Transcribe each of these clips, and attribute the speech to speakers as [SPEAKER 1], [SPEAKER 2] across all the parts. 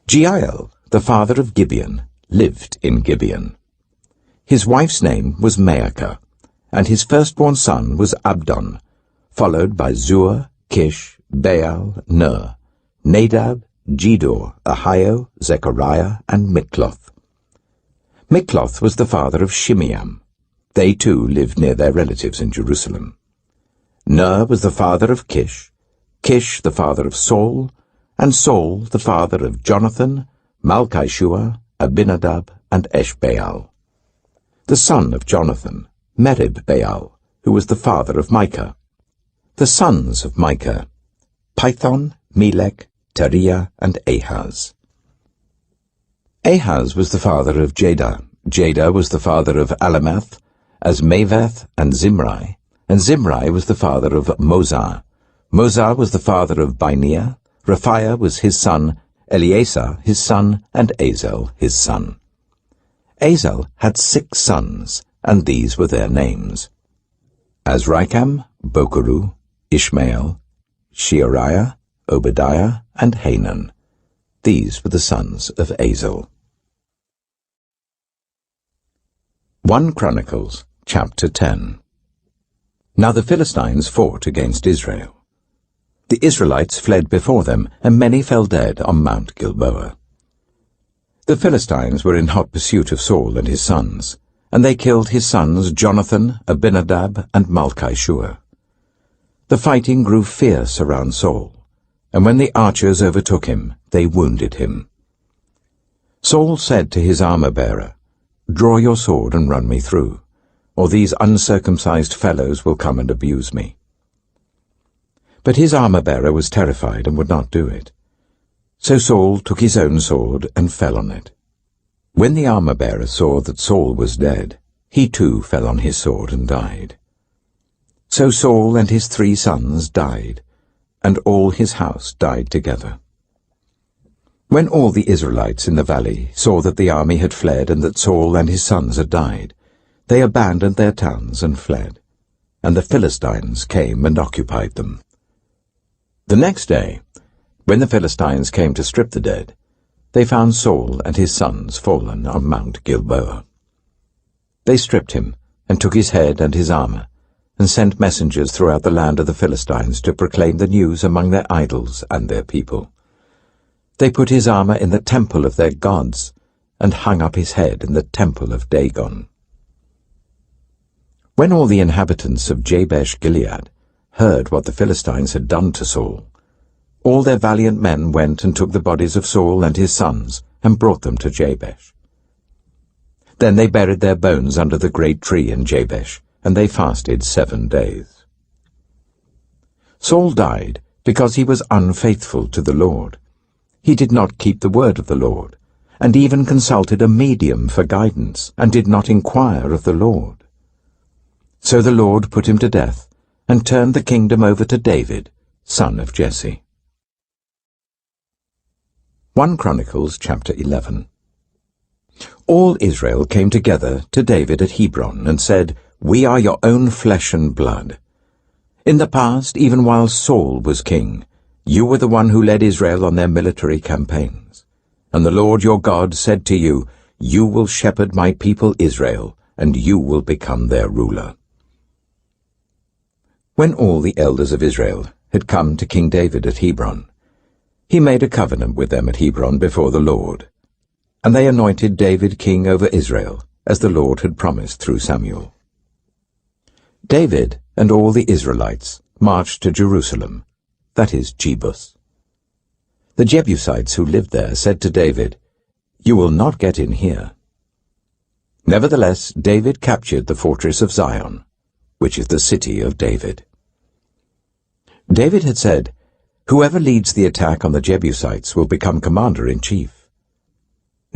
[SPEAKER 1] Jeiel, the father of Gibeon, lived in Gibeon. His wife's name was Maacah, and his firstborn son was Abdon, followed by Zur, Kish, Baal, Ner, Nadab, Gedor, Ahio, Zechariah, and Mikloth. Mikloth was the father of Shimeam. They too lived near their relatives in Jerusalem. Ner was the father of Kish, Kish the father of Saul, and Saul the father of Jonathan, Malchishua, Abinadab, and Eshbaal. The son of Jonathan, Merib-Baal, who was the father of Micah. The sons of Micah, Pithon, Melech, Teriah, and Ahaz. Ahaz was the father of Jada. Jada was the father of Alameth, Azmaveth, and Zimri was the father of Moza. Moza was the father of Bineah. Raphiah was his son, Eleasar his son, and Azel his son. Azel had 6 sons, and these were their names: Azrikam, Bokeru, Ishmael, Sheariah, Obadiah, and Hanan. These were the sons of Azel. 1 Chronicles, chapter 10. Now the Philistines fought against Israel. The Israelites fled before them, and many fell dead on Mount Gilboa. The Philistines were in hot pursuit of Saul and his sons, and they killed his sons Jonathan, Abinadab, and Malchishua. The fighting grew fierce around Saul, and when the archers overtook him, they wounded him. Saul said to his armor-bearer, "Draw your sword and run me through, or these uncircumcised fellows will come and abuse me." But his armor-bearer was terrified and would not do it. So Saul took his own sword and fell on it. When the armor-bearer saw that Saul was dead, he too fell on his sword and died. So Saul and his 3 sons died, and all his house died together. When all the Israelites in the valley saw that the army had fled and that Saul and his sons had died, they abandoned their towns and fled, and the Philistines came and occupied them. The next day, when the Philistines came to strip the dead, they found Saul and his sons fallen on Mount Gilboa. They stripped him, and took his head and his armor, and sent messengers throughout the land of the Philistines to proclaim the news among their idols and their people. They put his armor in the temple of their gods, and hung up his head in the temple of Dagon. When all the inhabitants of Jabesh-Gilead heard what the Philistines had done to Saul, all their valiant men went and took the bodies of Saul and his sons, and brought them to Jabesh. Then they buried their bones under the great tree in Jabesh, and they fasted 7 days. Saul died because he was unfaithful to the Lord. He did not keep the word of the Lord, and even consulted a medium for guidance, and did not inquire of the Lord. So the Lord put him to death, and turned the kingdom over to David, son of Jesse. 1 Chronicles chapter 11. All Israel came together to David at Hebron and said, "We are your own flesh and blood. In the past, even while Saul was king, you were the one who led Israel on their military campaigns. And the Lord your God said to you, 'You will shepherd my people Israel, and you will become their ruler.'" When all the elders of Israel had come to King David at Hebron, he made a covenant with them at Hebron before the Lord, and they anointed David king over Israel, as the Lord had promised through Samuel. David and all the Israelites marched to Jerusalem, that is, Jebus. The Jebusites who lived there said to David, "You will not get in here." Nevertheless, David captured the fortress of Zion, which is the city of David. David had said, "Whoever leads the attack on the Jebusites will become commander-in-chief."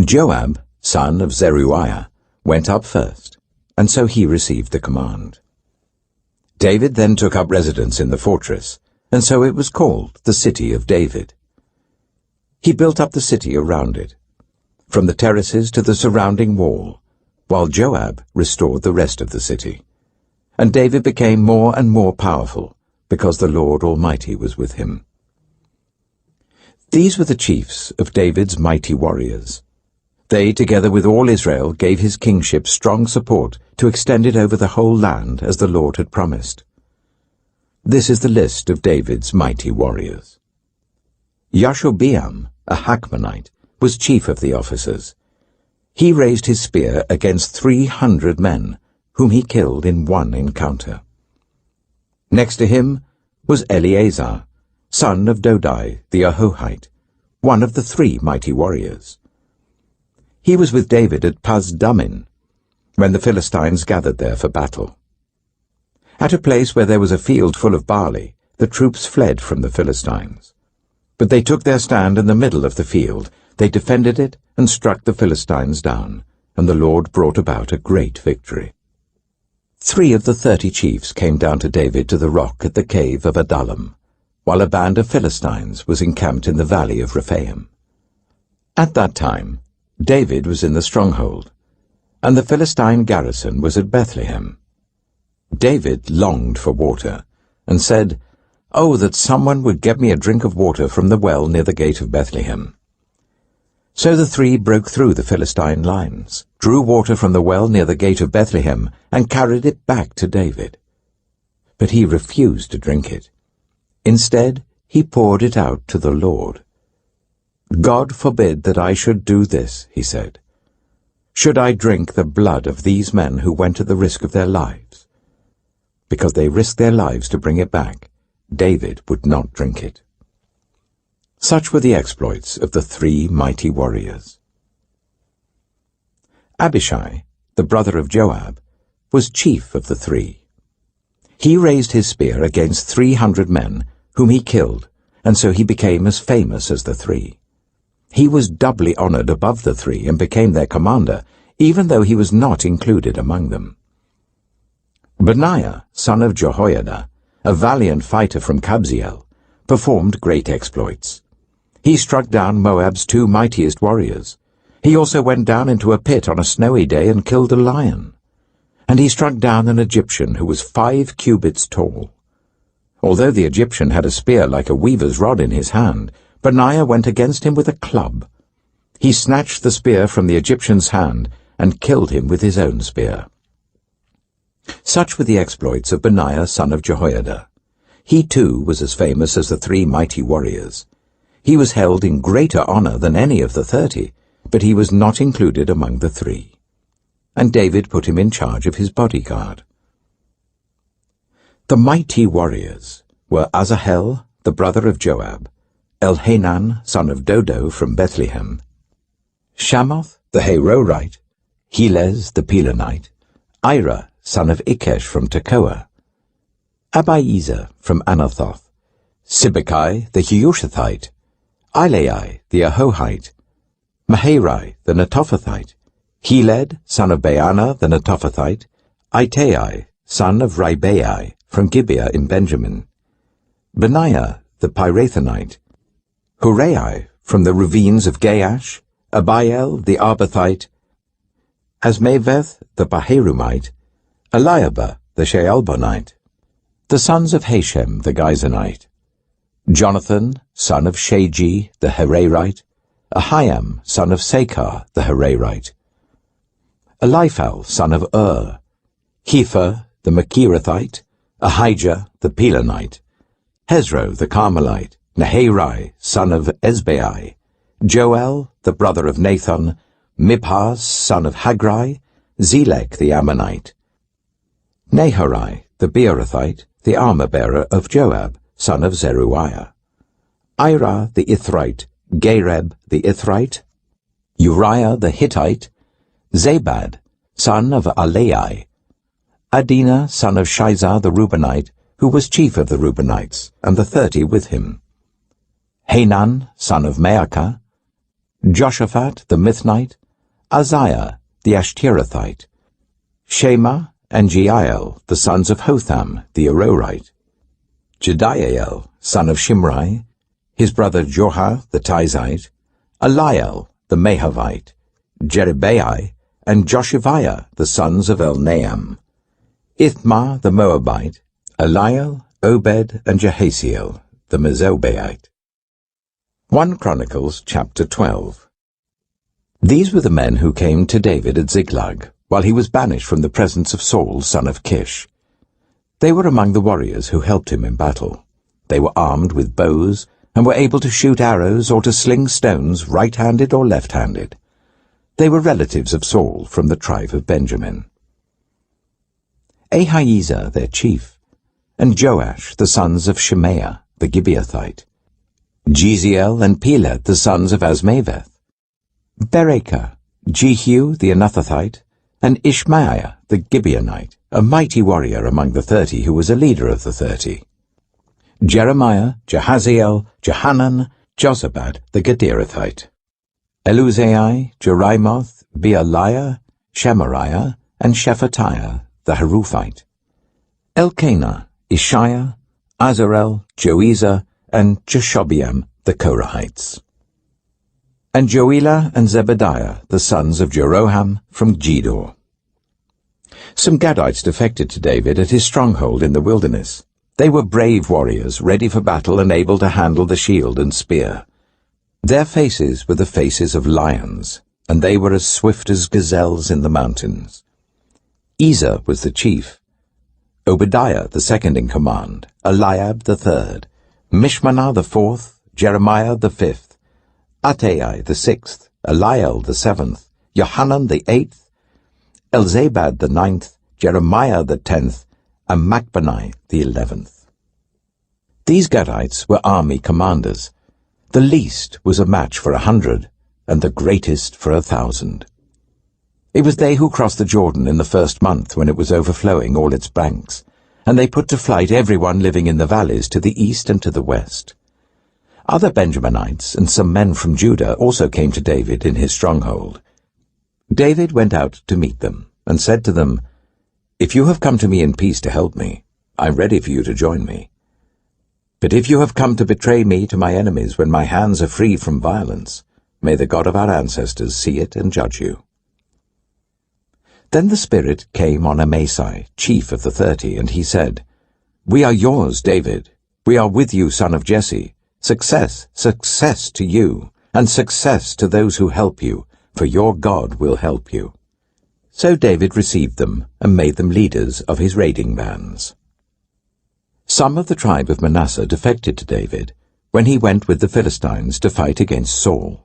[SPEAKER 1] Joab, son of Zeruiah, went up first, and so he received the command. David then took up residence in the fortress, and so it was called the City of David. He built up the city around it, from the terraces to the surrounding wall, while Joab restored the rest of the city. And David became more and more powerful, because the Lord Almighty was with him. These were the chiefs of David's mighty warriors. They, together with all Israel, gave his kingship strong support to extend it over the whole land as the Lord had promised. This is the list of David's mighty warriors. Yashobeam, a Hachmonite, was chief of the officers. He raised his spear against 300 men, whom he killed in one encounter. Next to him was Eleazar, son of Dodai the Ahohite, one of the 3 mighty warriors. He was with David at Pasdammim, when the Philistines gathered there for battle. At a place where there was a field full of barley, the troops fled from the Philistines. But they took their stand in the middle of the field. They defended it and struck the Philistines down, and the Lord brought about a great victory. 3 of the 30 chiefs came down to David to the rock at the cave of Adullam, while a band of Philistines was encamped in the valley of Rephaim. At that time, David was in the stronghold, and the Philistine garrison was at Bethlehem. David longed for water, and said, "Oh, that someone would get me a drink of water from the well near the gate of Bethlehem." So the 3 broke through the Philistine lines, drew water from the well near the gate of Bethlehem, and carried it back to David. But he refused to drink it. Instead, he poured it out to the Lord. "God forbid that I should do this," he said. "Should I drink the blood of these men who went at the risk of their lives?" Because they risked their lives to bring it back, David would not drink it. Such were the exploits of the 3 mighty warriors. Abishai, the brother of Joab, was chief of the 3. He raised his spear against 300 men, whom he killed, and so he became as famous as the 3. He was doubly honored above the 3 and became their commander, even though he was not included among them. Benaiah, son of Jehoiada, a valiant fighter from Kabzeel, performed great exploits. He struck down Moab's 2 mightiest warriors. He also went down into a pit on a snowy day and killed a lion. And he struck down an Egyptian who was 5 cubits tall. Although the Egyptian had a spear like a weaver's rod in his hand, Benaiah went against him with a club. He snatched the spear from the Egyptian's hand and killed him with his own spear. Such were the exploits of Benaiah son of Jehoiada. He too was as famous as the 3 mighty warriors. He was held in greater honor than any of the 30, but he was not included among the 3. And David put him in charge of his bodyguard. The mighty warriors were Asahel, the brother of Joab, Elhanan, son of Dodo from Bethlehem, Shamoth, the Harorite, Helez, the Pelonite, Ira, son of Ikesh from Tekoa, Abiezer from Anathoth, Sibbecai, the Hushathite, Ilai, the Ahohite, Maharai, the Netophathite, Heled, son of Baana, the Netophathite, Itai, son of Ribai, from Gibeah in Benjamin, Benaiah, the Pirathonite, Hurai, from the ravines of Gaash, Abiel, the Arbathite, Asmaveth, the Baharumite, Eliabah, the Shaalbonite, the sons of Hashem, the Gizonite, Jonathan, son of Shagi, the Hararite, Ahiam, son of Sakar, the Hararite, Eliphal, son of Hepher, the Machirathite, Ahijah, the Pelonite, Hezro, the Carmelite, Naharai, son of Ezbai, Joel, the brother of Nathan, Mibhaz, son of Hagrai, Zelek, the Ammonite, Naharai, the Beerothite, the armor-bearer of Joab, son of Zeruiah, Ira, the Ithrite, Gareb, the Ithrite, Uriah, the Hittite, Zabad, son of Alai, Adina, son of Shizah, the Reubenite, who was chief of the Reubenites, and the 30 with him, Hanan, son of Maacah, Joshaphat, the Mithnite, Uzziah, the Ashterathite, Shema, and Jeiel, the sons of Hotham, the Arorite, Jediael, son of Shimri, his brother Joha, the Tizite, Eliel, the Mahavite, Jerubbaal, and Joshiviah, the sons of Elnaam, Ithmar, the Moabite, Eliel, Obed, and Jehasiel, the Mezobaite. 1 Chronicles chapter 12. These were the men who came to David at Ziklag, while he was banished from the presence of Saul, son of Kish. They were among the warriors who helped him in battle. They were armed with bows, and were able to shoot arrows or to sling stones right-handed or left-handed. They were relatives of Saul from the tribe of Benjamin. Ahiezer, their chief, and Joash, the sons of Shemaiah, the Gibeathite, Jeziel and Pelet, the sons of Azmaveth, Berekah, Jehu, the Anathothite, and Ishmaiah, the Gibeonite, a mighty warrior among the 30 who was a leader of the 30. Jeremiah, Jahaziel, Johanan, Jozabad, the Gederathite, Eluzai, Jerimoth, Bealiah, Shemariah, and Shephatiah, the Haruphite, Elkanah, Ishiah, Azarel, Joezer, and Jashobeam, the Korahites, and Joelah and Zebediah, the sons of Jeroham, from Gedor. Some Gadites defected to David at his stronghold in the wilderness. They were brave warriors, ready for battle and able to handle the shield and spear. Their faces were the faces of lions, and they were as swift as gazelles in the mountains. Ezer was the chief, Obadiah the second in command, Eliab the third, Mishmanah the fourth, Jeremiah the fifth, Attai the sixth, Eliel the seventh, Johanan the eighth, Elzabad the ninth, Jeremiah the 10th, and Machbanai the 11th. These Gadites were army commanders. The least was a match for 100, and the greatest for 1,000. It was they who crossed the Jordan in the first month when it was overflowing all its banks, and they put to flight everyone living in the valleys to the east and to the west. Other Benjaminites and some men from Judah also came to David in his stronghold. David went out to meet them, and said to them, "If you have come to me in peace to help me, I am ready for you to join me. But if you have come to betray me to my enemies when my hands are free from violence, may the God of our ancestors see it and judge you." Then the Spirit came on Amasai, chief of the 30, and he said, "We are yours, David. We are with you, son of Jesse. Success, success to you, and success to those who help you, for your God will help you." So David received them and made them leaders of his raiding bands. Some of the tribe of Manasseh defected to David when he went with the Philistines to fight against Saul.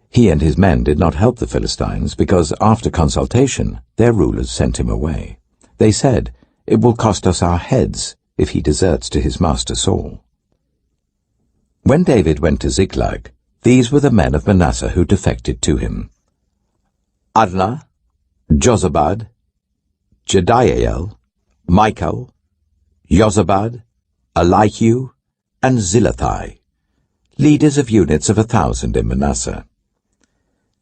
[SPEAKER 1] He and his men did not help the Philistines because, after consultation, their rulers sent him away. They said, "It will cost us our heads if he deserts to his master Saul." When David went to Ziklag, these were the men of Manasseh who defected to him: Adnah, Jozabad, Jediael, Michael, Jozabad, Elihu, and Zillethai, leaders of units of 1,000 in Manasseh.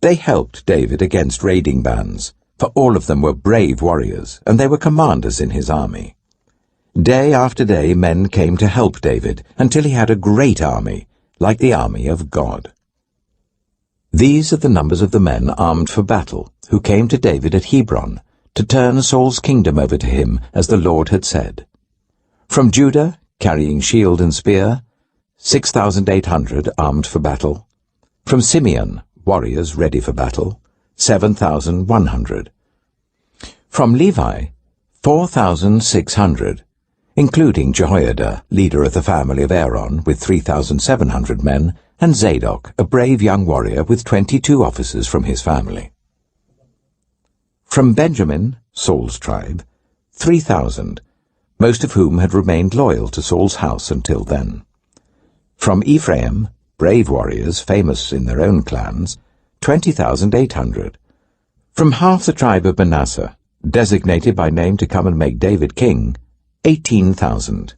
[SPEAKER 1] They helped David against raiding bands, for all of them were brave warriors, and they were commanders in his army. Day after day men came to help David, until he had a great army, like the army of God. These are the numbers of the men armed for battle, who came to David at Hebron, to turn Saul's kingdom over to him, as the Lord had said. From Judah, carrying shield and spear, 6,800 armed for battle. From Simeon, warriors ready for battle, 7,100. From Levi, 4,600, including Jehoiada, leader of the family of Aaron, with 3,700 men, and Zadok, a brave young warrior with 22 officers from his family. From Benjamin, Saul's tribe, 3,000, most of whom had remained loyal to Saul's house until then. From Ephraim, brave warriors famous in their own clans, 20,800. From half the tribe of Manasseh, designated by name to come and make David king, 18,000.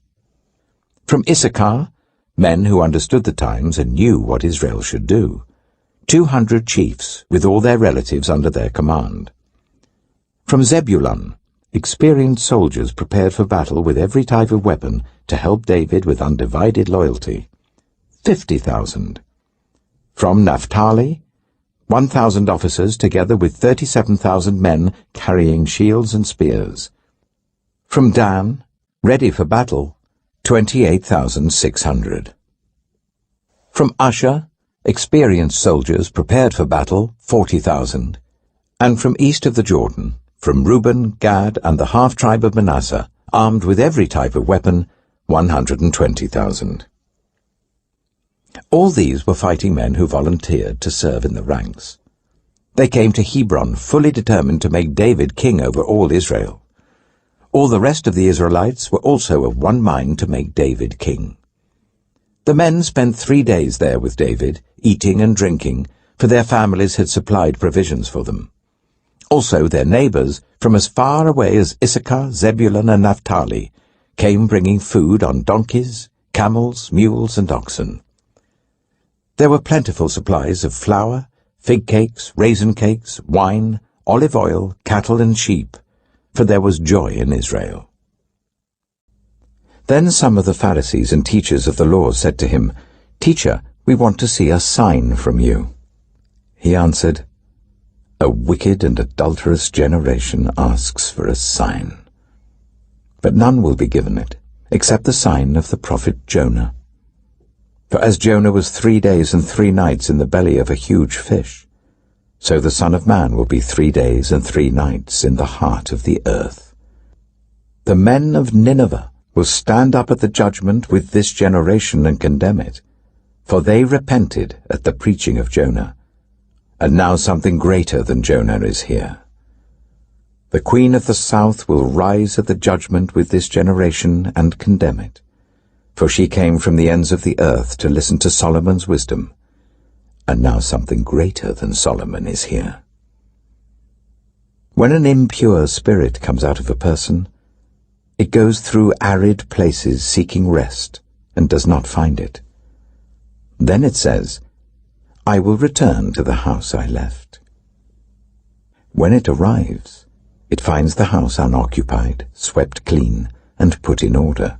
[SPEAKER 1] From Issachar, men who understood the times and knew what Israel should do, 200 chiefs with all their relatives under their command. From Zebulun, experienced soldiers prepared for battle with every type of weapon to help David with undivided loyalty, 50,000. From Naphtali, 1,000 officers together with 37,000 men carrying shields and spears. From Dan, ready for battle, 28,600. From Asher, experienced soldiers prepared for battle, 40,000. And from east of the Jordan, from Reuben, Gad, and the half-tribe of Manasseh, armed with every type of weapon, 120,000. All these were fighting men who volunteered to serve in the ranks. They came to Hebron fully determined to make David king over all Israel. All the rest of the Israelites were also of one mind to make David king. The men spent 3 days there with David, eating and drinking, for their families had supplied provisions for them. Also their neighbors, from as far away as Issachar, Zebulun, and Naphtali, came bringing food on donkeys, camels, mules, and oxen. There were plentiful supplies of flour, fig cakes, raisin cakes, wine, olive oil, cattle, and sheep, for there was joy in Israel. Then some of the Pharisees and teachers of the law said to him, "Teacher, we want to see a sign from you." He answered, "A wicked and adulterous generation asks for a sign. But none will be given it, except the sign of the prophet Jonah. For as Jonah was 3 days and 3 nights in the belly of a huge fish, so the Son of Man will be 3 days and 3 nights in the heart of the earth. The men of Nineveh will stand up at the judgment with this generation and condemn it, for they repented at the preaching of Jonah, and now something greater than Jonah is here. The queen of the south will rise at the judgment with this generation and condemn it, for she came from the ends of the earth to listen to Solomon's wisdom, and now something greater than Solomon is here. When an impure spirit comes out of a person, it goes through arid places seeking rest and does not find it. Then it says, 'I will return to the house I left.' When it arrives, it finds the house unoccupied, swept clean, and put in order.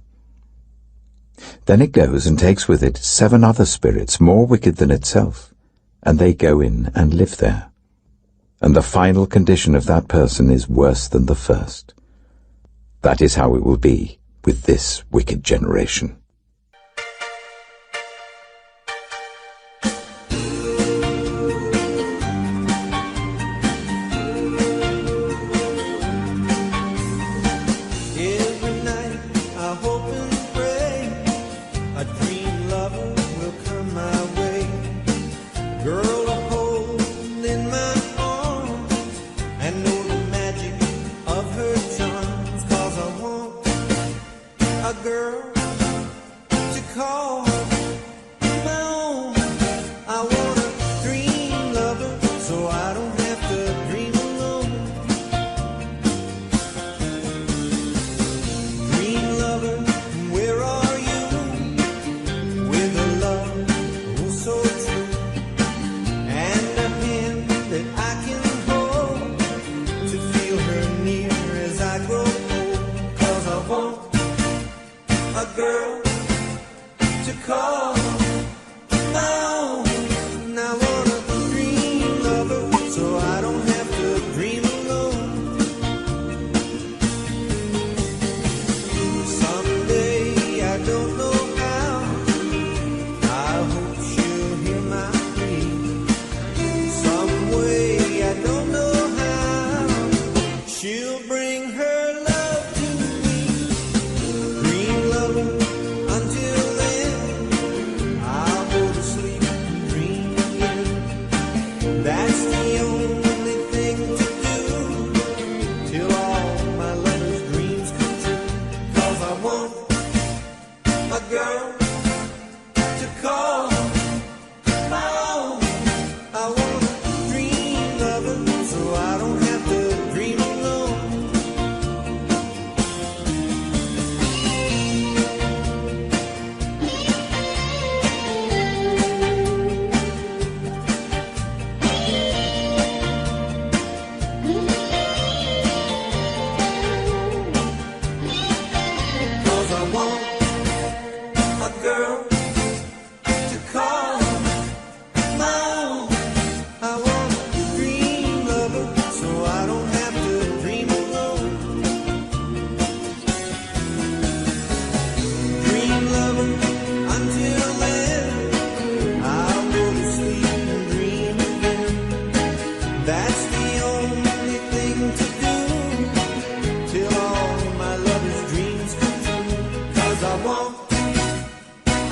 [SPEAKER 1] Then it goes and takes with it 7 other spirits more wicked than itself, and they go in and live there. And the final condition of that person is worse than the first. That is how it will be with this wicked generation."
[SPEAKER 2] Every night I hope and pray a dream lover will come my way. A girl to hold in my arms and know the magic of her charms. 'Cause I want a girl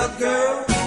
[SPEAKER 2] A girl